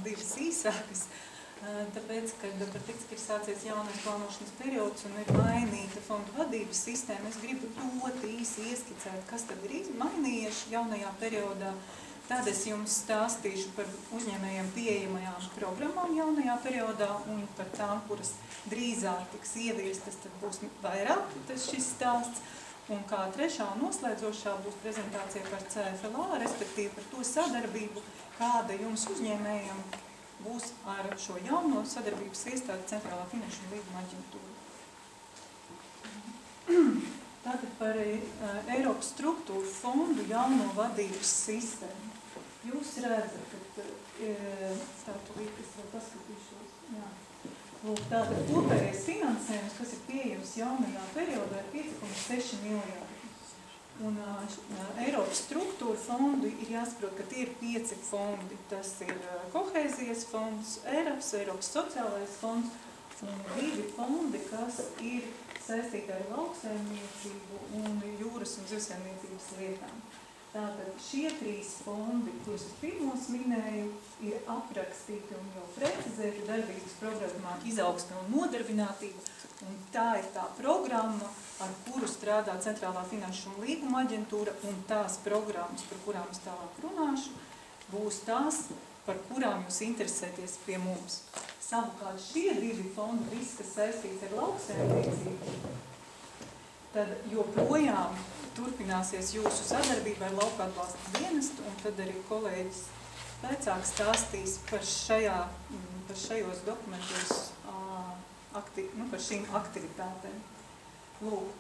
divas īsākas, tāpēc, kad par tik, cik ir sācies jaunais plānošanas periods un ir mainīta fondu vadības sistēma, es gribu ļoti īsi ieskicēt, kas tad ir mainījies jaunajā periodā. Tad es jums stāstīšu par uzņēmējiem pieejamajām programmām jaunajā periodā un par tām, kuras drīzāk tiks ieviestas, tad būs vairāk šis stāsts. Un kā trešā un noslēdzošā būs prezentācija par CFLA, respektīvi par to sadarbību, kāda jums uzņēmējiem būs ar šo jauno sadarbības iestādi Centrālā finanšu un līguma aģentūra. Tātad par Eiropas struktūru fondu jauno vadības sistēmu. Jūs redzat, ka tātad es vēl paskatīšos. Jā. Lūk, tātad kopējais finansējums, kas ir pieejams jaunajā periodā, ir 5,6 miljārdi. Un Eiropas struktūra fondi ir jāsaprot, ka tie ir 5 fondi. Tas ir kohēzijas fonds, ERAFS, Eiropas sociālais fonds un 2 fondi, kas ir saistīti ar lauksaimniecību un jūras un zivsaimniecības lietām. Tātad šie 3 fondi, kurus es pirmos minēju, ir aprakstīti un jau precizēti darbības programmā Izaugsme un nodarbinātība. Un tā ir tā programma, ar kuru strādā Centrālā finanšu un līguma aģentūra, un tās programmas, par kurām es tālāk runāšu, būs tās, par kurām jūs interesēties pie mums. Savukārt šie 2 fondi, viss, kas saistīts ar lauksaimniecību, tad joprojām turpināsies jūsu sadarbība ar lauka atbalsta dienestu, un tad arī kolēģis pēcāk stāstīs par šajos dokumentos, par šīm aktivitātēm. Lūk.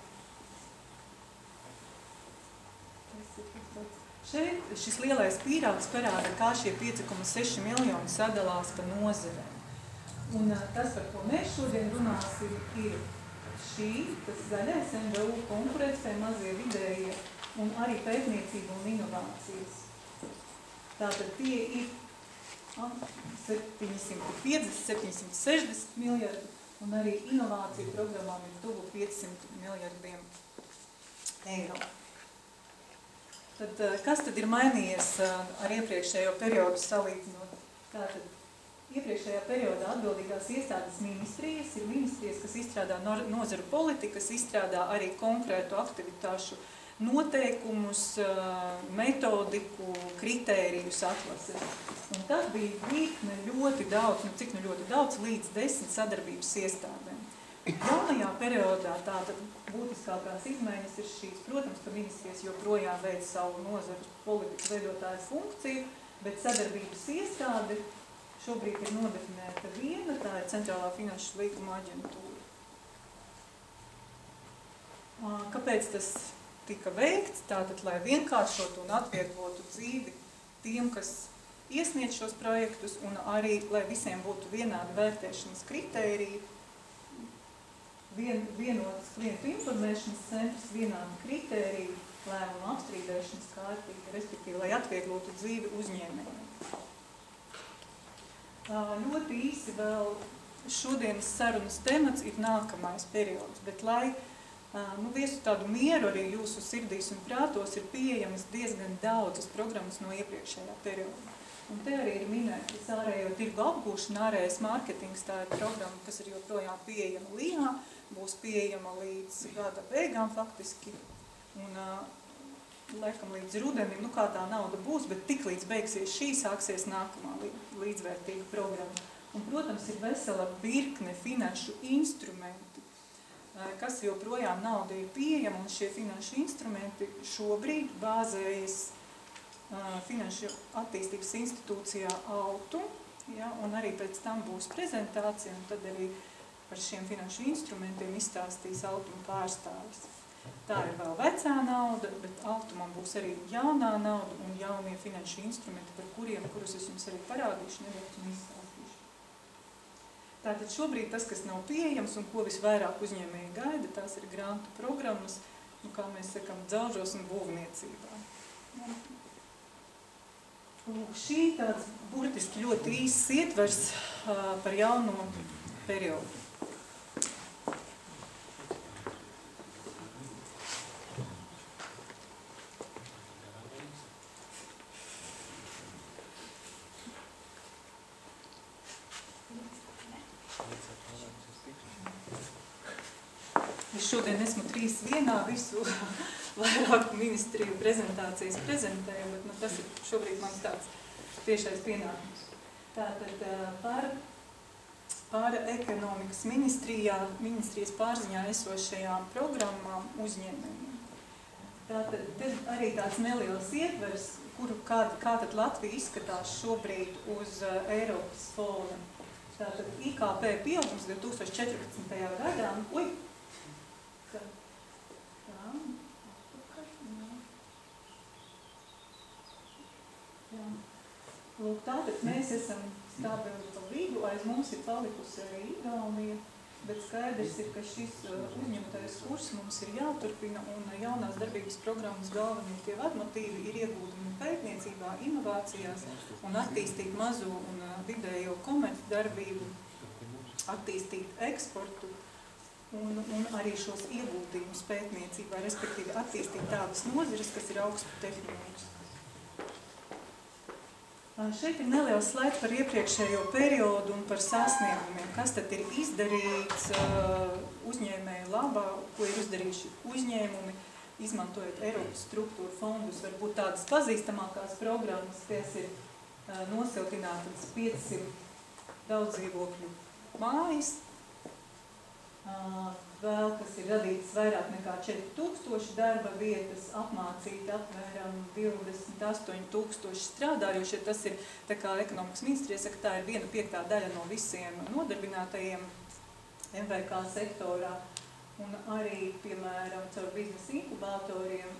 Šeit šis lielais pīrāgs parāda, kā šie 5,6 miljoni sadalās pa nozarēm. Un tas, par ko mēs šodien runāsim, ir tas zaļais MVU konkurētspēja, mazie vidējie un arī pētniecība un inovācijas. Tātad tie ir 750, 760 miljardi un arī inovāciju programmām ir tuvu 500 miljardiem eiro. Tad, kas tad ir mainījies ar iepriekšējo periodu salīdzinot? Tātad iepriekšējā periodā atbildīgās iestādes ministrijas ir ministrijas, kas izstrādā nozaru politikas, izstrādā arī konkrētu aktivitāšu noteikumus, metodiku, kritērijus atlases. Un tad bija virkne ļoti daudz, cik ļoti daudz, līdz 10 sadarbības iestādēm. Jaunajā periodā tātad būtiskākās izmaiņas ir šīs, protams, ka ministrijas joprojām veic savu nozaru politikas veidotāju funkciju, bet sadarbības iestāde šobrīd ir nodefinēta viena, tā ir Centrālā finanšu līguma aģentūra. Kāpēc tas tika veikts? Tātad, lai vienkāršotu un atvieglotu dzīvi tiem, kas iesniedz šos projektus, un arī, lai visiem būtu vienādi vērtēšanas kritēriji, vienotas klientu informēšanas centrs, vienādi kritēriji, lēmumu apstrīdēšanas kārtība, respektīvi, lai atvieglotu dzīvi uzņēmējiem. Ļoti īsi vēl šodienas sarunas temats ir nākamais periods, bet lai viestu tādu mieru arī jūsu sirdīs un prātos ir pieejamas diezgan daudzas programmas no iepriekšējā perioda. Un te arī ir minētas ārējo tirgu apgūšana, ārējais mārketings, tā ir programma, kas ir joprojām pieejama LIHA, būs pieejama līdz gada beigām faktiski, un laikam līdz rudenim, kā tā nauda būs, bet tik līdz beigsies šī, sāksies nākamā līdzvērtīga programma. Un, protams, ir vesela virkne finanšu instrumenti, kas joprojām nauda ir pieejama, un šie finanšu instrumenti šobrīd bāzējas Finanšu attīstības institūcijā Autu, ja, un arī pēc tam būs prezentācija, un tad arī par šiem finanšu instrumentiem izstāstīs Altuma pārstāvis. Tā ir vēl vecā nauda, bet Altumam būs arī jaunā nauda un jaunie finanšu instrumenti, par kurus es jums arī parādīšu, nedaudz un izstāstīšu. Tātad šobrīd tas, kas nav pieejams un ko visvairāk uzņēmēji gaida, tās ir grantu programmas, kā mēs sakam, dzelžos un būvniecībā. Šī tāds burtiski ļoti īsts ietvers par jauno periodu. Es šodien esmu 3 vienā, visu vairāku ministriju prezentācijas prezentēju, bet tas ir šobrīd mans tāds tiešais pienākums. Tātad par ekonomikas ministrijas pārziņā esošajām programmām uzņēmējiem. Tātad te arī tāds neliels ietvers, kā tad Latvija izskatās šobrīd uz Eiropas fona. Tātad IKP pieaugums 2014. gadā. Lūk, tātad mēs esam stabili pa vidu, aiz mums ir palikusi arī Igaunija, bet skaidrs ir, ka šis uzņemtais kurs mums ir jāturpina un jaunās darbības programmas galvenie tie vadmotīvi ir ieguldījumi pētniecībā, inovācijās un attīstīt mazo un vidējo komercdarbību, attīstīt eksportu un arī šos ieguldījumus pētniecībā, respektīvi attīstīt tādas nozares, kas ir augstu tehnoloģiskas. Šeit ir neliels slaids par iepriekšējo periodu un par sasniegumiem, kas tad ir izdarīts uzņēmēju labā, ko ir izdarījuši uzņēmumi, izmantojot Eiropas struktūru fondus, varbūt tādas pazīstamākās programmas, kas ir nosiltinātas 500 daudzdzīvokļu mājas, vēl, kas ir radītas vairāk nekā 4000 darba vietas, apmācīt apmēram 28,000 strādājošie. Tas ir, tā kā ekonomikas ministrija saka, tā ir 1/5 daļa no visiem nodarbinātajiem MVK sektorā. Un arī, piemēram, caur biznesa inkubatoriem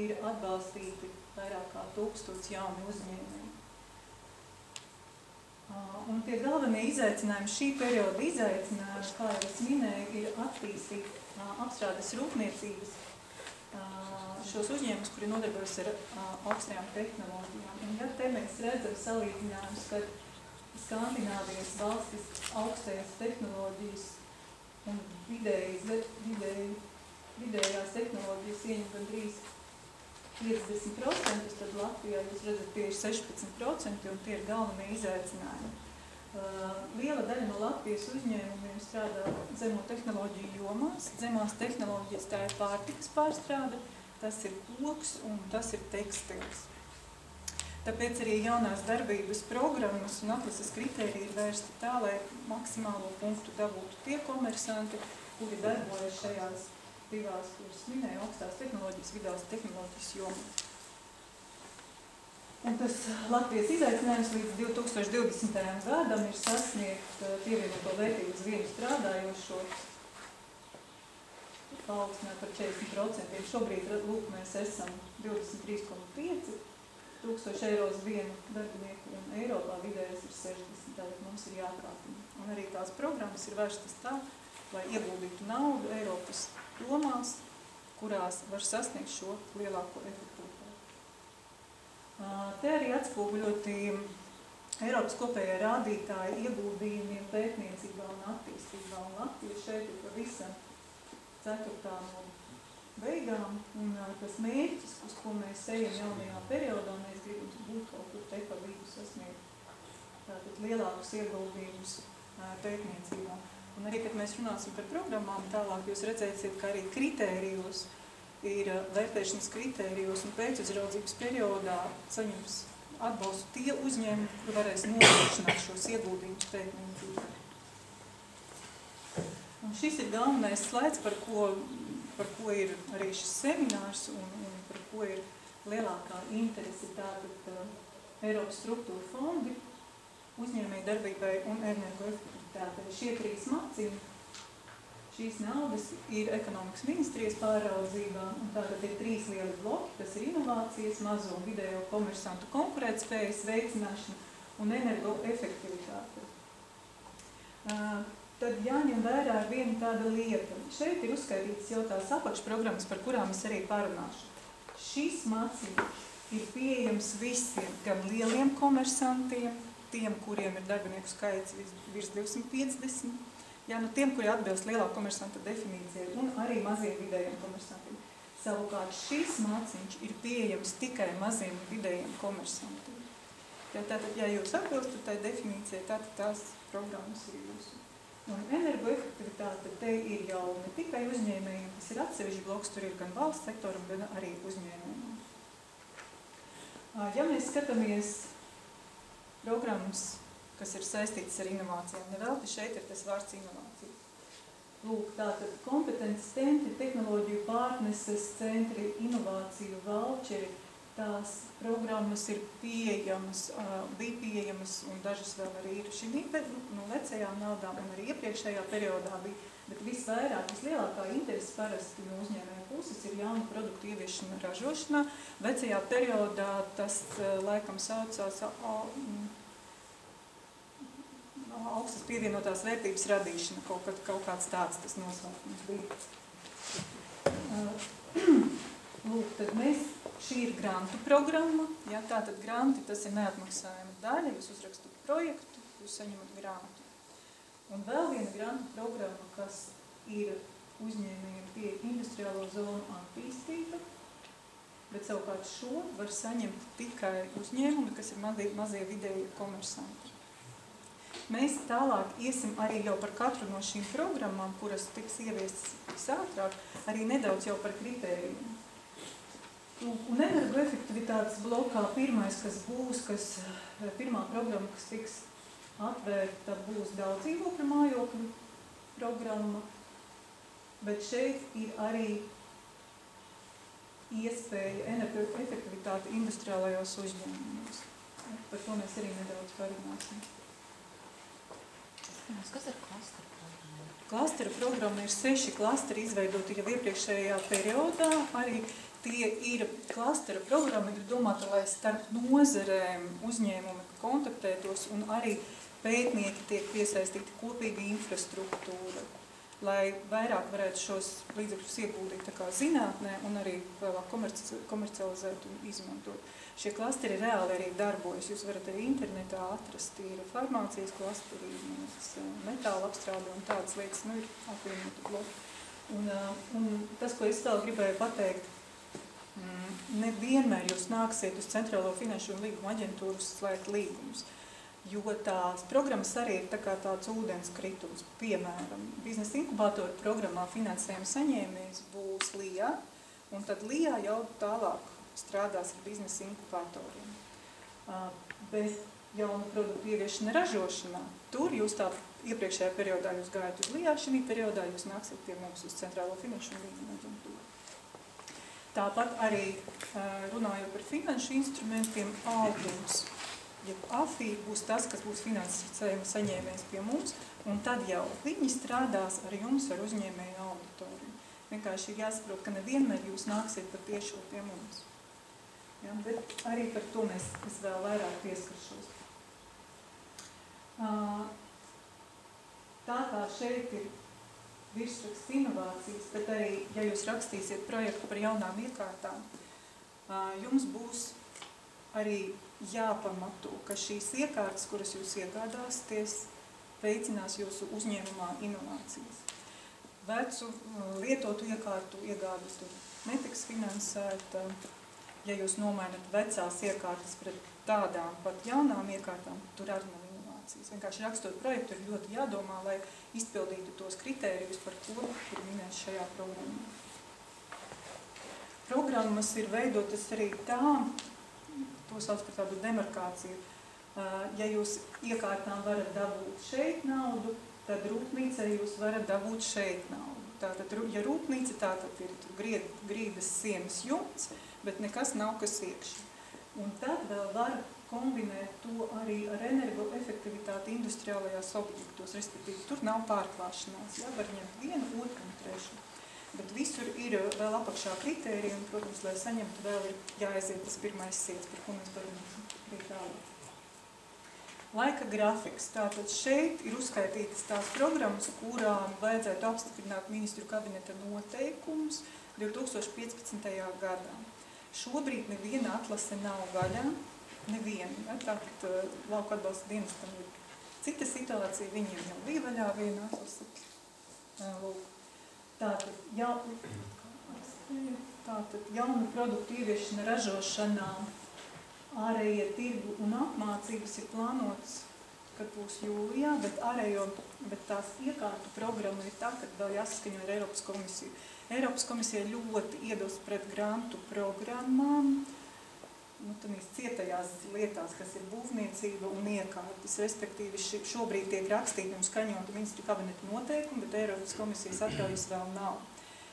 ir atbalstīti vairāk kā 1000 jauni uzņēmumi. Un tie galvenie izaicinājumi, šī perioda izaicinājumi, kā jau es minēju, ir attīstīt apstrādes rūpniecības šos uzņēmumus, kuri nodarbojas ar augstajām tehnoloģijām. Un ja te mēs redzam salīdzinājumus, ka Skandināvijas valstis augstajās tehnoloģijas un vidējās tehnoloģijas ieņem gandrīz 50%, tad Latvijā jūs redzat, tie ir 16% un tie ir galvenie izaicinājumi. Liela daļa no Latvijas uzņēmumiem strādā zemo tehnoloģiju jomās. Zemās tehnoloģijas tā ir pārtikas pārstrāde, tas ir koks un tas ir tekstils. Tāpēc arī jaunās darbības programmas un atlases kritēriji ir vērsti tā, lai maksimālo punktu dabūtu tie komersanti, kuri darbojas šajās divās, kuras minēja, augstās tehnoloģijas, vidās tehnoloģijas jomā. Un tas Latvijas izaicinājums līdz 2020. gadam ir sasniegt pievienoto vērtību uz vienu strādājošo, paaugstināt par 40%. Šobrīd, lūk, mēs esam 23,5 tūkstoši eiro uz vienu darbinieku, un Eiropā vidējais ir 60, tātad mums ir jākāpina. Un arī tās programmas ir vērstas tā, lai ieguldītu naudu Eiropas jomās, kurās var sasniegt šo lielāko efektivitāti. Te arī atspoguļoti Eiropas kopējā rādītāja ieguldījumiem pētniecībā un attīstībā. Un Latvija šeit ir pavisam 4. no beigām. Un tas mērķis, uz ko mēs ejam jaunajā periodā, mēs gribam būt kaut kur te pa vidu sasniegt tātad lielākus ieguldījumus pētniecībā. Un arī, kad mēs runāsim par programmām, tālāk jūs redzēsiet, ka arī kritērijos ir vērtēšanas kritērijos un pēcuzraudzības periodā saņems atbalstu tie uzņēmumi, kuri varēs nodrošināt šos ieguldījumus pētniecībā. Un šis ir galvenais slaids, par ko ir arī šis seminārs un par ko ir lielākā interese tātad Eiropas struktūra fondi, uzņēmēju darbībai un energoefektivitātei. Šie 3 maciņi, šīs naudas ir ekonomikas ministrijas pāraudzībā, un tātad ir 3 lieli bloki, tas ir inovācijas, mazo un vidējo komersantu konkurētspējas veicināšana un energoefektivitāte. Tad jāņem vērā viena tāda lieta. Šeit ir uzskaitītas jau tās apakšprogrammas, par kurām es arī parunāšu. Šis maciņš ir pieejams visiem, gan lieliem komersantiem, tiem, kuriem ir darbinieku skaits virs 250, tiem, kuri atbilst lielā komersanta definīcijai, un arī maziem vidējiem komersantiem. Savukārt šis māciņš ir pieejams tikai maziem vidējiem komersantiem. Tātad, ja jūs atbilstat tai definīcijai, tātad tās programmas ir jūsu. Un energoefektivitāte te ir jau ne tikai uzņēmējiem, tas ir atsevišķi bloks, tur ir gan valsts sektoram, gan arī uzņēmējiem. Ja mēs skatāmies programmas, kas ir saistītas ar inovācijām, nevelti šeit ir tas vārds inovācija. Lūk, tātad kompetences centri, tehnoloģiju pārneses centri, inovāciju vaučeri, tās programmas ir pieejamas, bija pieejamas un dažas vēl arī ir šī no vecajām naudām un arī iepriekšējā periodā bija, bet visvairāk, vislielākā interese parasti no uzņēmēju puses ir jaunu produktu ieviešana ražošanā. Vecajā periodā tas laikam saucās augstas pievienotās vērtības radīšana, kaut kāds tāds tas nosaukums bija. Lūk, tad šī ir grantu programma, ja, tātad granti, tas ir neatmaksājama daļa, jūs uzrakstat projektu, jūs saņemat grantu. Un vēl viena grantu programma, kas ir uzņēmējiem pie industriālo zonu attīstība, bet savukārt šo var saņemt tikai uzņēmumi, kas ir mazie vidēji komersanti. Mēs tālāk iesim arī jau par katru no šīm programmām, kuras tiks ieviestas visātrāk, arī nedaudz jau par kritērijiem. Un energoefektivitātes blokā pirmais, pirmā programma, kas tiks atvērta, būs daudz dzīvokļu mājokļu programma, bet šeit ir arī iespēja energoefektivitāte industriālajos uzņēmumos. Par to mēs arī nedaudz parunāsim. Kas ir klastera programma? Klastera programma ir 6 klasteri izveidoti jau iepriekšējā periodā. Arī tie ir klastera programma, ir domāta, lai starp nozarēm uzņēmumi kontaktētos un arī pētnieki tiek piesaistīti kopīga infrastruktūra, lai vairāk varētu šos līdzekļus ieguldīt tā kā zinātnē un arī vēlāk komercializēt un izmantot. Šie klasteri reāli arī darbojas. Jūs varat arī internetā atrast, ir farmācijas klasteri, metāla apstrāde un tādas lietas, ir apvienota bloki. Un tas, ko es vēl gribēju pateikt, nevienmēr jūs nāksiet uz Centrālo finanšu un līguma aģentūru slēgt līgumus, jo tās programmas arī ir tāds ūdens kritums. Piemēram, biznesa inkubātoru programmā finansējuma saņēmējs būs LIA, un tad LIA jau tālāk strādās ar biznesa inkubatoriem. Bet jaunu produktu ieviešana ražošanā, tur jūs tā iepriekšējā periodā jūs gājat uz LIA, šī periodā jūs nāksiet pie mums uz Centrālo finanšu un līguma aģentūru. Tāpat arī runājot par finanšu instrumentiem, Altums, ja AFI būs tas, kas būs finansējuma saņēmējs pie mums, un tad jau viņi strādās ar jums, ar uzņēmēju auditoriju. Vienkārši ir jāsaprot, ka nevienmēr jūs nāksiet par tiešo pie mums. Ja, bet arī par to es vēl vairāk pieskaršos. Tā kā šeit ir virsraksts inovācijas, bet arī, ja jūs rakstīsiet projektu par jaunām iekārtām, jums būs arī jāpamato, ka šīs iekārtas, kuras jūs iegādāsieties, veicinās jūsu uzņēmumā inovācijas. Vecu lietotu iekārtu iegādas tur netiks finansēta. Ja jūs nomainat vecās iekārtas pret tādām pat jaunām iekārtām, tur arī nav inovācijas. Vienkārši rakstot projektu ir ļoti jādomā, lai izpildītu tos kritērijus, par ko ir minēts šajā programmā. Programmas ir veidotas arī tā, to sauc par tādu demarkāciju. Ja jūs iekārtām varat dabūt šeit naudu, tad rūpnīcai jūs varat dabūt šeit naudu. Tātad, ja rūpnīca, tātad ir grīdas sienas jumts, bet nekas nav kas iekšā. Un tad vēl var kombinēt to arī ar energoefektivitāti industriālajās objektos, respektīvi tur nav pārklāšanās, ja, var ņemt vienu, otru un trešu. Bet visur ir vēl apakšā kritērija, un, protams, lai saņemtu vēl ir jāaiziet tas pirmais siets, par ko mēs parunāsim arī tālāk. Laika grafiks. Tātad šeit ir uzskaitītas tās programmas, kurām vajadzētu apstiprināt ministru kabineta noteikumus 2015. gadā. Šobrīd neviena atlase nav vaļā, neviena. Ja? Tātad lauka atbalsta dienestam ir cita situācija, viņiem jau bija vaļā viena atlase. Tātad jaunu produktu ieviešana ražošanā, ārējie tirgu un apmācības ir plānots kad būs jūlijā, bet tās iekārtu programma ir tā, ka vēl jāsaskaņo ar Eiropas komisiju. Eiropas komisija ļoti iebilst pret grantu programmām, tādās cietajās lietās, kas ir būvniecība un iekārtas. Respektīvi, šobrīd tiek rakstīti un skaņoti ministru kabineta noteikumi, bet Eiropas komisijas atļaujas vēl nav.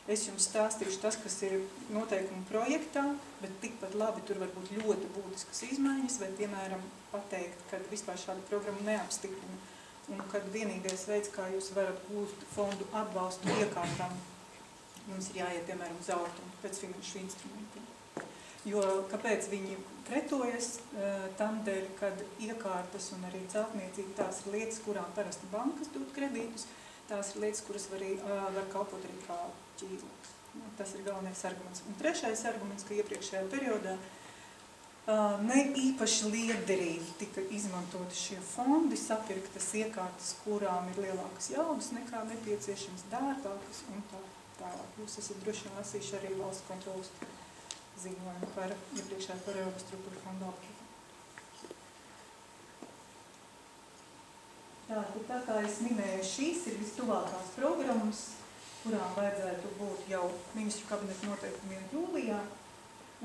Es jums stāstīšu tas, kas ir noteikumu projektā, bet tikpat labi tur var būt ļoti būtiskas izmaiņas, vai, piemēram, pateikt, kad vispār šādu programmu neapstiprina, un kad vienīgais veids, kā jūs varat gūt fondu atbalstu iekārtām, jums ir jāiet, piemēram, uz autumu pēc finanšu instrumentiem. Jo kāpēc viņi pretojas? Tam dēļ, kad iekārtas un arī celtniecība tās ir lietas, kurām parasti bankas dod kredītus, tās ir lietas, kuras var kalpot arī kā ķīzlēks. Tas ir galvenais arguments. Un trešais arguments, ka iepriekšējā periodā ne īpaši liederīgi tika izmantoti šie fondi, sapirktas iekārtas, kurām ir lielākas jaudas nekā nepieciešams, dārgākas un tā tālāk. Jūs esat droši vien lasījuši arī valsts kontrolas ziņojumu par iepriekšējā perioda struktūra fondu aptvērumu. Tā kā es minēju, šīs ir vistuvākās programmas, kurām vajadzētu būt jau ministru kabineta noteikumiem jūlijā,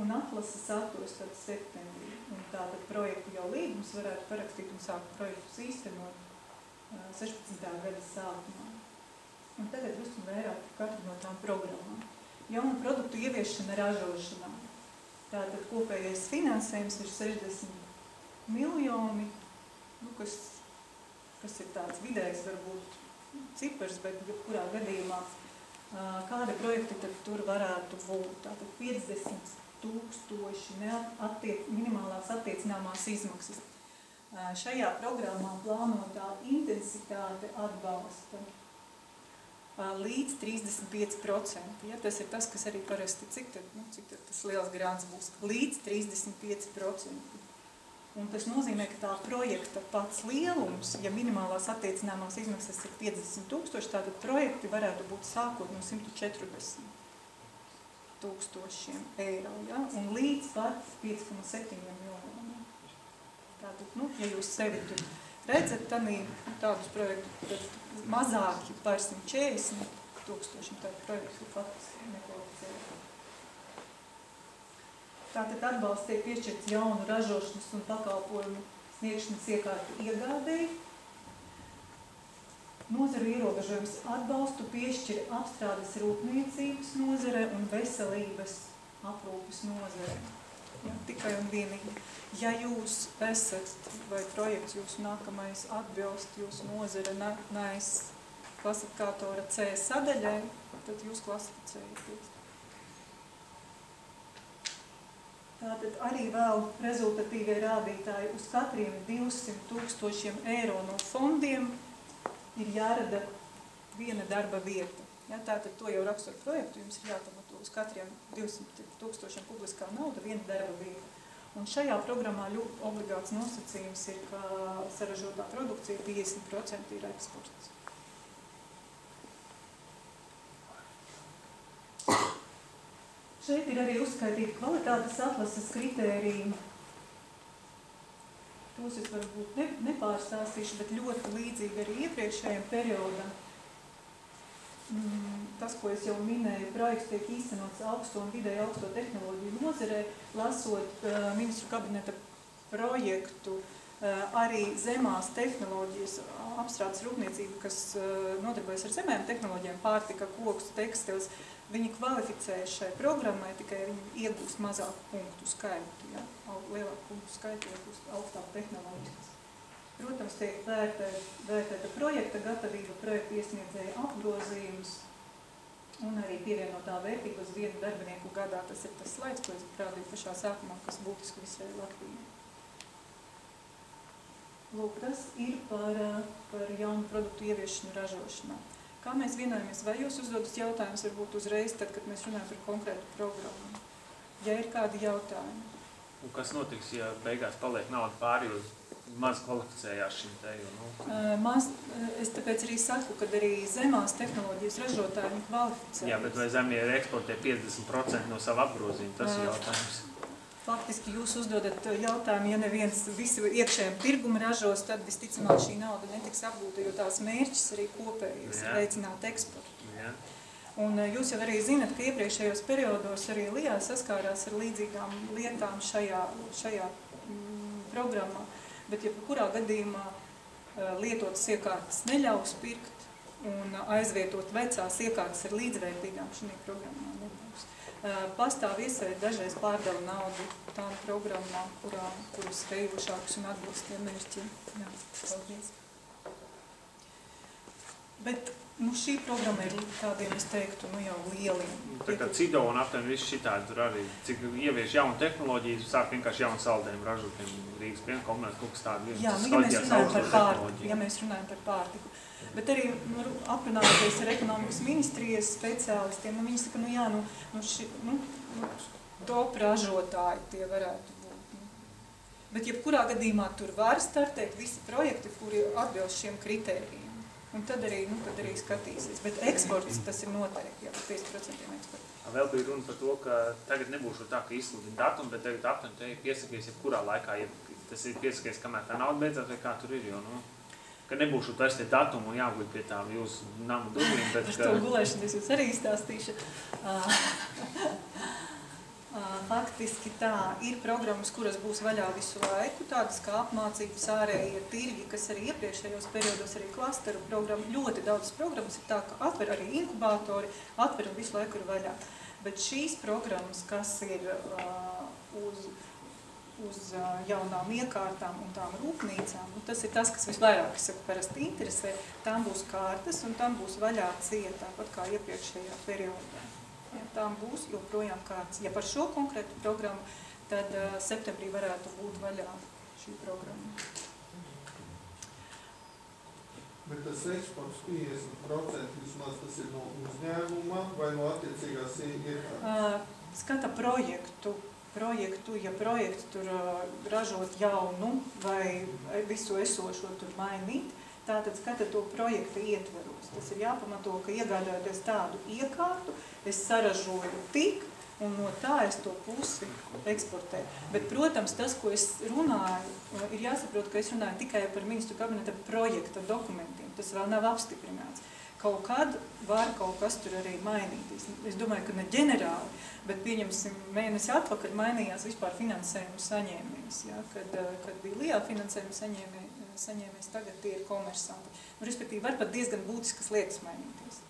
un atlase sāktos tad septembrī. Un tātad projektu jau līgums varētu parakstīt un sākt projektus īstenot 16. gada sākumā. Un tagad drusku vairāk katru no tām programmām. Jaunu produktu ieviešana ražošanā. Tātad kopējais finansējums ir 60 miljoni, kas ir tāds vidējs varbūt cipars, bet jebkurā gadījumā kādi projekti tad tur varētu būt. Tātad 50 000 minimālās attiecināmās izmaksas. Šajā programmā plānotā intensitāte atbalsta līdz 35%. Ja, tas ir tas, kas arī parasti, cik tad tas liels grāns būs, līdz 35%. Un tas nozīmē, ka tā projekta pats lielums, ja minimālās attiecināmās izmaksas ir 50 000, tātad projekti varētu būt sākot no 140 000 eiro, ja? Un līdz pat 5,7 miljoniem. Tātad, ja jūs sevi tur redzat, tādus projektus, tad mazāki par 140 000, tādu projektu faktiski nekvalificēja. Tātad atbalsts tiek piešķirts jaunu ražošanas un pakalpojumu sniegšanas iekārtu iegādēji. Nozaru ierobežojums atbalstu piešķir apstrādes rūpniecības nozare un veselības aprūpes nozare. Ja, tikai un vienīgi. Ja jūs esat vai projekts jūsu nākamais atbilst jūsu nozare NAIS klasifikātora C sadaļai, tad jūs klasificējaties. Tātad arī vēl rezultatīvie rādītāji uz katriem 200 000 eiro no fondiem ir jārada viena darba vieta. Ja, tātad to jau raksturo projektu, jums ir jāpamato uz katriem 200 000 publiskā nauda viena darba vieta. Un šajā programmā ļoti obligāts nosacījums ir, ka saražotā produkcija 50% ir eksports. Šeit ir arī uzskaitīti kvalitātes atlases kritēriji. Tos es varbūt nepārstāstīšu, bet ļoti līdzīgi arī iepriekšējiem periodam. Tas, ko es jau minēju, projekts tiek īstenots augsto un vidēji augsto tehnoloģiju nozarē, lasot ministru kabineta projektu, arī zemās tehnoloģijas apstrādes rūpniecība, kas nodarbojas ar zemēm tehnoloģijām, pārtika, koks, tekstils, viņi kvalificē šai programmai, tikai viņi iegūst mazāku punktu skaitu, ja? Lielāku punktu skaitu iegūst augstāk tehnoloģijas. Protams, tiek vērtēta projekta gatavība, projekta iesniedzēja apgrozījums un arī pievienotā vērtība uz vienu darbinieku gadā. Tas ir tas slaids, ko es rādīju pašā sākumā, kas būtiski visai Latvijai. Lūk, tas ir par jaunu produktu ieviešanu ražošanā. Kā mēs vienojamies, vai jūs uzdodas jautājumus varbūt uzreiz, tad, kad mēs runājam par konkrētu programmu? Ja ir kādi jautājumi? Un kas notiks, ja beigās paliek nauda pāri, jo maz kvalificējās šim te? Es tāpēc arī saku, ka arī zemās tehnoloģijas ražotāji kvalificējas. Jā, bet vai zemie eksportē 50% no sava apgrozījuma? Tas ir jautājums. Faktiski jūs uzdodat jautājumu, ja neviens visu iekšējiem tirgumu ražos, tad visticamāk šī nauda netiks apgūta, jo tās mērķis arī kopējais veicināt eksportu. Jā. Un jūs jau arī zinat, ka iepriekšējos periodos arī LIA saskārās ar līdzīgām lietām šajā programmā, bet jebkurā gadījumā lietotas iekārtas neļaus pirkt un aizvietot vecās iekārtas ar līdzvērtīgām šī programmā nebūs. Pastāv iespēja dažreiz pārdala naudu tām programmām, kuras spējušākas un atbilst tiem mērķiem. Jā, paldies. Bet šī programma ir tādiem, es teiktu, jau lieliem. Tā kā CIDO un aptuveni viss šitādi tur arī, cik ievieš jaunu tehnoloģiju, sāk vienkārši jaunu saldējumu ražot, Rīgas pienkomunēt, kaut kas tādu. Jā, ja mēs runājam par pārtiku. Bet arī aprunājoties ar ekonomikas ministrijas speciālistiem, viņi saka, top ražotāji tie varētu būt. Bet jebkurā gadījumā tur var startēt visi projekti, kuri atbilst šiem kritērijiem. Un tad arī skatīsies. Bet eksports, tas ir noteikti, jā, 50% eksports. Vēl bija runa par to, ka tagad nebūšu tā, ka izsludina datumu, bet tagad aptuveni te piesakies jebkurā laikā, ja tas ir piesakies, kamēr tā nauda beidzās, vai kā tur ir, jo, ka nebūšu vairs tie datumi un jāguļ pie tām jūsu nama durvīm, bet... Par to gulēšanu es jūs arī izstāstīšu. Faktiski tā ir programmas, kuras būs vaļā visu laiku, tādas kā apmācības, ārējie tirgi, kas arī iepriekšējos periodos arī klasteru programma, ļoti daudz programmas ir tā, ka atver arī inkubātori, atver un visu laiku ir vaļā. Bet šīs programmas, kas ir uz jaunām iekārtām un tām rūpnīcām, tas ir tas, kas visvairāk, es saku, parasti interesē, tām būs kārtas un tam būs vaļā cieta, tāpat kā iepriekšējā periodā. Ja tām būs joprojām kārtas. Ja par šo konkrētu programmu, tad septembrī varētu būt vaļā šī programma. Bet tas eksports 50% vismaz tas ir no uzņēmuma vai no attiecīgās iekārtas? Skata projektu, ja projektu tur ražot jaunu vai visu esošo tur mainīt, tātad skata to projekta ietveros. Tas ir jāpamato, ka iegādājoties tādu iekārtu, es saražoju tik, un no tā es to pusi eksportēju. Bet, protams, tas, ko es runāju, ir jāsaprot, ka es runāju tikai par ministru kabineta projekta dokumentiem. Tas vēl nav apstiprināts. Kaut kad var kaut kas tur arī mainīties. Es domāju, ka ne ģenerāli, bet pieņemsim mēnesi atpakaļ mainījās vispār finansējumu saņēmējs. Ja? Kad bija LIA finansējumu saņēmējs, tagad tie ir komersanti. Respektīvi, var pat diezgan būtiskas lietas mainīties.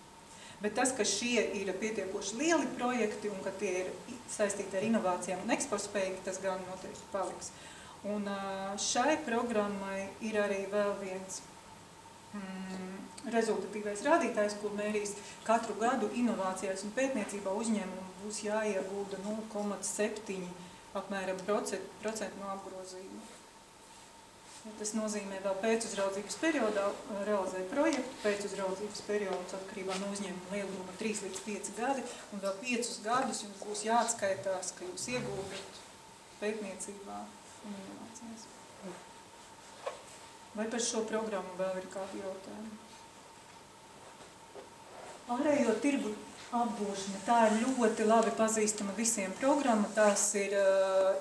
Bet tas, ka šie ir pietiekoši lieli projekti un ka tie ir saistīti ar inovācijām un eksportspējīgi, tas gan noteikti paliks. Un šai programmai ir arī vēl viens rezultatīvais rādītājs, ko mērīs katru gadu inovācijās un pētniecībā uzņēmumu būs jāiegūda 0,7 apmēram procentu no apgrozījuma. Tas nozīmē vēl pēcuzraudzības periodā realizēt projektu, pēcuzraudzības periods atkarībā no uzņēmuma lieluma 3 līdz 5 gadi, un vēl 5 gadus jums būs jāatskaitās, ka jūs iegūdat pētniecībā un inovācijās. Vai par šo programmu vēl ir kādi jautājumi? Ārējo tirgu apgūšana, tā ir ļoti labi pazīstama visiem programma, tās ir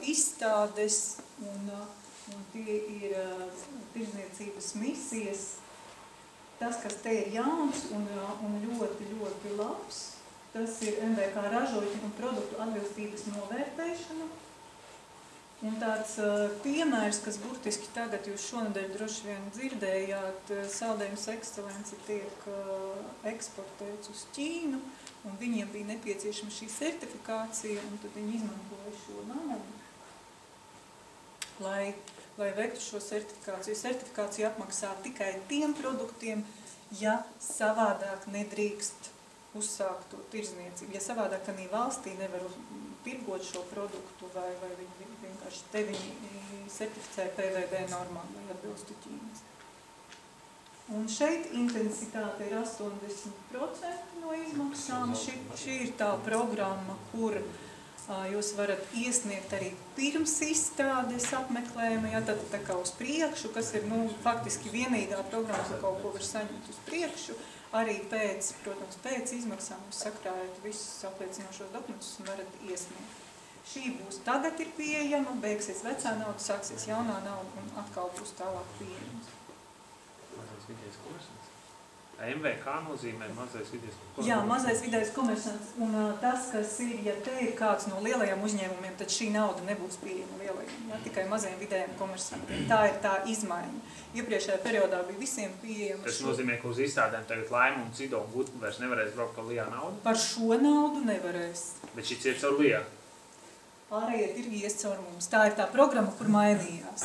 izstādes un tie ir tirdzniecības misijas. Tas, kas te ir jauns un ļoti, ļoti labs, tas ir MVK ražojumu un produktu atbilstības novērtēšana. Un tāds piemērs, kas burtiski tagad jūs šonadēļ droši vien dzirdējāt, saldējums ekscelence tiek eksportēts uz Ķīnu, un viņiem bija nepieciešama šī certifikācija, un tad viņi izmantoja šo naudu, lai veiktu šo certifikāciju. Certifikāciju apmaksā tikai tiem produktiem, ja savādāk nedrīkst uzsākt to tirdzniecību. Ja savādāk tādā valstī nevar tirgot šo produktu, vai viņi vienkārši te viņi certificē PVD normām, lai atbilstu Ķīnas. Un šeit intensitāte ir 80% no izmaksām. Šī ir tā programma, kur jūs varat iesniegt arī pirms izstādes apmeklējuma, ja tad tā kā uz priekšu, kas ir faktiski vienīgā programma, ka kaut ko var saņemt uz priekšu. Arī pēc izmaksām jūs sakrājat visus apliecinošos dokumentus un varat iesniegt. Šī būs tagad ir pieejama, beigsies vecā nauda, sāksies jaunā nauda un atkal būs tālāk pieejams. Mazais vidējais komersants. MVK nozīmē mazais vidējais komersants. Jā, mazais vidējais komersants. Un tas, kas ir, ja te ir kāds no lielajiem uzņēmumiem, tad šī nauda nebūs pieejama lielajiem, ja? Tikai mazajiem vidējiem komersantiem. Tā ir tā izmaiņa. Iepriekšējā periodā bija visiem pieejama. Tas nozīmē, ka uz izstādēm tagad Laima un Cido un Gutni vairs nevarēs braukt par Lijā naudu? Par šo naudu nevarēs. Bet šis ir caur Lijā. Pārējie tirgi ies caur mums. Tā ir tā programma, kur mainījās.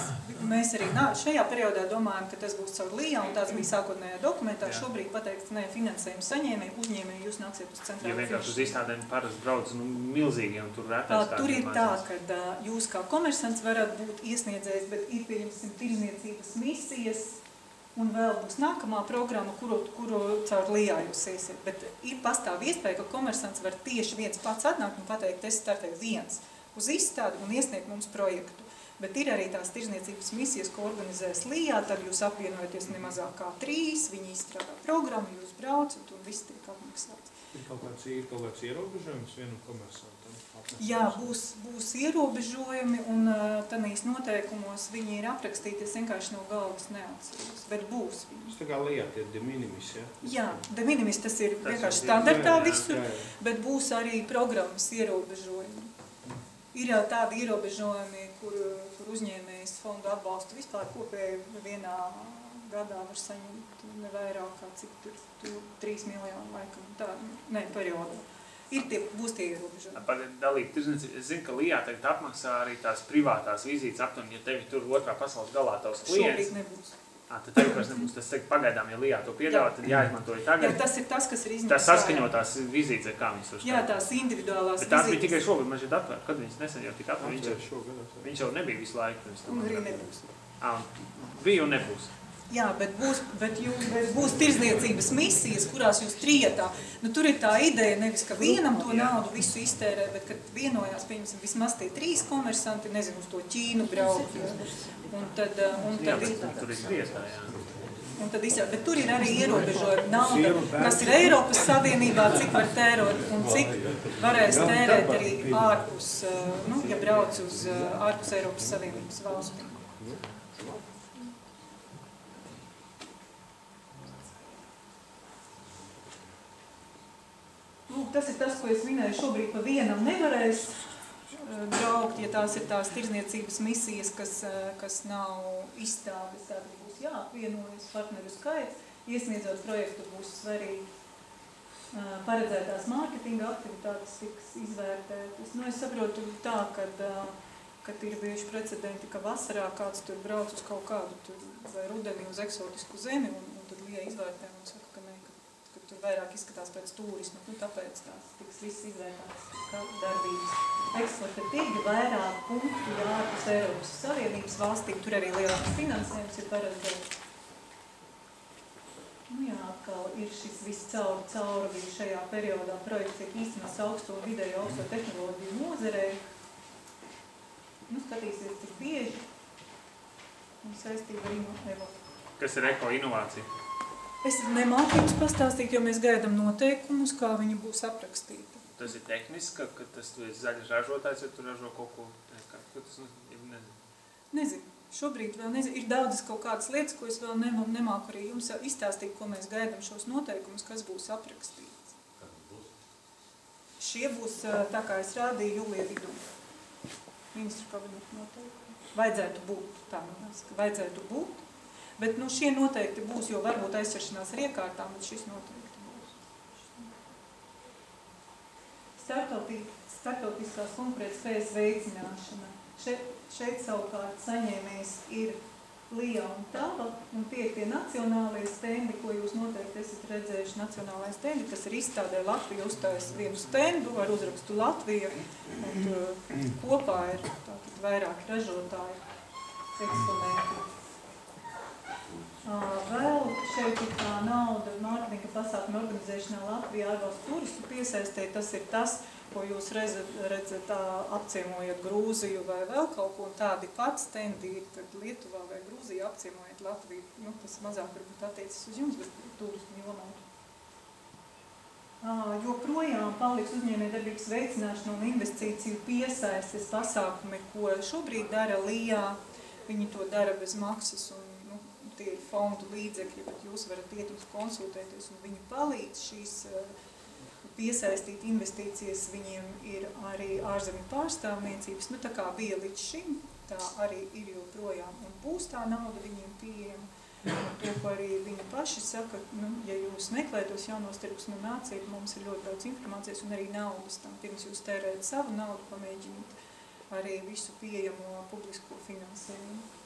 Mēs arī šajā periodā domājam, ka tas būs caur Lijā, un tāds bija sākotnējā dokumentā. Jā. Šobrīd pateikts, ne, finansējumu saņēmēji, uzņēmēji, jūs nāksiet uz centrālo. Ja vienkārši uz izstādēm parasti brauc milzīgi, un tur retais tur ir tā, ka jūs kā komersants varat būt iesniedzējs, bet ir, pieņemsim, tirzniecības misijas, un vēl būs nākamā programma, kuru caur Lijā jūs iesiet. Bet ir pastāv iespēja, ka komersants var tieši viens pats atnākt un pateikt, es startēju viens uz izstādi un iesniegt mums projektu. Bet ir arī tās tirzniecības misijas, ko organizēs Lijā, tad jūs apvienojaties nemazāk kā 3, viņi izstrādā programmu, jūs braucat un viss tiek apmaksāts. Ir kaut kāds ierobežojums vienam komersantam? Jā, būs ierobežojumi un tādīs noteikumos viņi ir aprakstīti, es vienkārši no galvas neatceros, bet būs viņi. Tas tā kā Lijā tie de minimis, ja? Jā, de minimis tas ir vienkārši standartā visur, bet būs arī programmas ierobežojumi. Ir jau tādi ierobežojumi, kur uzņēmējs fondu atbalstu vispār kopēji vienā gadā var saņemt ne vairāk kā cik tur 3 miljonu laikam, tā, ne, periodā. Būs tie ierobežojumi. Par dalību tirzniecību, es zinu, ka Lijā tagad apmaksā arī tās privātās vizītes aptuveni, ja tevi tur otrā pasaules galā tavs klients. Šobrīd nebūs. Tad tev vairs nebūs. Tas teikt, pagaidām, ja Lijā to piedāvā, tad jāizmanto tagad. Jā, tas ir tas, kas ir izņemts. Tās saskaņotās vizītes, kā viņas tur jā, tās individuālās vizītes. Bet tās bija tikai šogad, man šeit atvērt. Kad viņas nesen jau tika atvērt? Viņš jau nebija visu laiku. Un arī nebūs. Bija un nebūs. Jā, bet būs tirzniecības misijas, kurās jūs trietā. Nu, tur ir tā ideja nevis, ka vienam to naudu visu iztērē, bet kad vienojās, pieņemsim, vismaz tie 3 komersanti, nezinu, uz to Ķīnu braukt. Un tad jā, tur ir trietā, jā. Un tad bet tur ir arī ierobežojumi nauda, kas ir Eiropas Savienībā, cik var tērot un cik varēs tērēt arī ārpus, ja brauc uz ārpus Eiropas Savienības valstīm. Lūk, tas ir tas, ko es minēju, šobrīd pa vienam nevarēs braukt, ja tās ir tās tirzniecības misijas, kas nav izstādes, tad būs jāapvienojas, partneru skaits, iesniedzot projektu būs svarīgi. Paredzētās mārketinga aktivitātes tiks izvērtētas. Nu, es saprotu tā, kad ir bijuši precedenti, ka vasarā kāds tur brauc uz kaut kādu tur, vai rudenī uz eksotisku zemi, un tad Lija izvērtē un saka, ka ne, ka tur vairāk izskatās pēc turisma, nu tāpēc tās tiks viss izvērtāts kā darbības. Eksporta tirgi vairāk punktu ārpus Eiropas Savienības valstīm, tur arī lielāks finansējums ir paredzēts. Nu jā, atkal ir šis viss cauri šajā periodā projekts tiek īstenos augsto vidēju augsto tehnoloģiju nozarē. Nu, skatīsies, cik bieži un saistība ar Evo. Kas ir eko-inovācija? Es nemāku jums pastāstīt, jo mēs gaidām noteikumus, kā viņi būs aprakstīti. Tas ir tehniski, ka tas tu esi zaļš ražotājs, ja tu ražo kaut ko, ko tas nezinu? Nezinu. Šobrīd vēl nezinu. Ir daudzas kaut kādas lietas, ko es vēl nemāku arī jums izstāstīt, ko mēs gaidām šos noteikumus, kas būs aprakstīts. Šie būs, tā kā es rādīju, jūlija vidū. Ministru kabineta noteikumi. Vajadzētu būt, tā manās, ka vajadzētu būt. Bet nu, šie noteikti būs, jo varbūt aizķeršanās ar iekārtām, bet šis noteikti būs. Startautiskās konkurētspējas veicināšana. Šeit savukārt saņēmējs ir Lija un Tava, un tie nacionālie stendi, ko jūs noteikti esat redzējuši, nacionālais stendi, kas ir izstādē Latvija uzstājas vienu stendu ar uzrakstu Latvija, un kopā ir tātad vairāk ražotāji eksponēti. Vēl šeit ir tā nauda mārketinga pasākuma organizēšanā Latvijā ārvalstu turistu piesaistē, tas ir tas, ko jūs redzat apciemojat Grūziju vai vēl kaut ko, un tādi pat stendi ir, tad Lietuvā vai Grūzija apciemojat Latviju. Nu, tas mazāk varbūt attiecas uz jums, bet turismu jomā. Joprojām paliks uzņēmējdarbības veicināšana un investīciju piesaistes pasākumi, ko šobrīd dara LIA. Viņi to dara bez maksas un tie ir fondu līdzekļi, bet jūs varat iet uz konsultēties un viņi palīdz šīs piesaistīt investīcijas. Viņiem ir arī ārzemju pārstāvniecības, tā kā bija līdz šim, tā arī ir joprojām un būs tā nauda viņiem pieejama. To, ko arī viņi paši saka, ja jūs meklējat tos jaunos tirgus, nāciet, mums ir ļoti daudz informācijas un arī naudas tam. Pirms jūs tērējat savu naudu, pamēģiniet arī visu pieejamo publisko finansējumu.